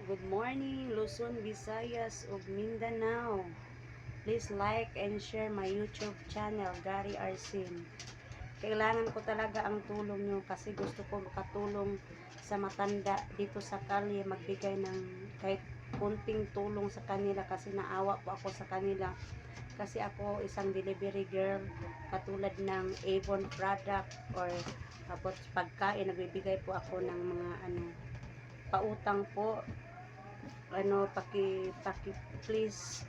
Good morning, Luzon, Visayas, ug Mindanao. Please like and share my YouTube channel, Gary Arsin. Kailangan ko talaga ang tulong nyo kasi gusto ko makatulong sa matanda dito sa kalye, magbigay ng kahit kunting tulong sa kanila kasi naawa po ako sa kanila. Kasi ako isang delivery girl, katulad ng Avon product or tapos pagkain, nagbibigay po ako ng mga pautang po. Please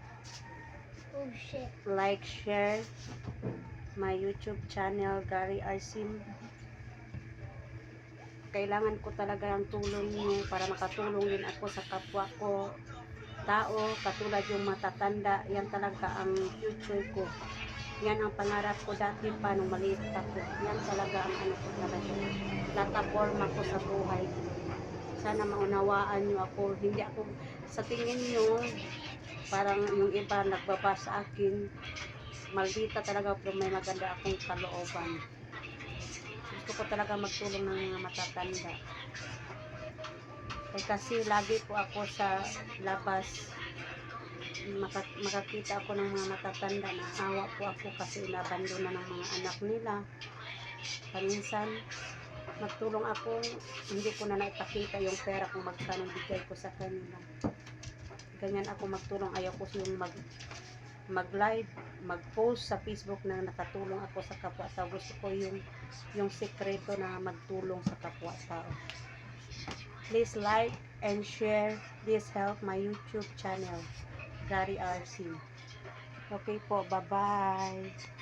like, share my YouTube channel, Gary Arsin. Kailangan ko talaga ang tulong niyo para makatulong din ako sa kapwa ko tao, katulad yung matatanda. Yan talaga ang future ko. Yan ang pangarap ko dati pa nung maliit ako. Yan talaga ang ko talaga. Plataforma ko sa buhay. Sana maunawaan nyo ako. Hindi ako, sa tingin nyo, parang yung iba nagbaba sa akin, maldita talaga, pero may maganda akong kalooban. Gusto ko talaga magtulong ng mga matatanda. Kasi lagi po ako sa labas, makakita ako ng mga matatanda, na awa po ako kasi inabandona ng mga anak nila. Paminsan magtulong ako, hindi ko na naipakita yung pera kung magkano bigay ko sa kanila. Ganyan ako magtulong. Ayaw ko yung mag-live, mag-post sa Facebook na nakatulong ako sa kapwa-tao. Gusto ko yung sekreto na magtulong sa kapwa-tao. Please like and share. Please help my YouTube channel, Gary Arsin. Okay po, bye-bye.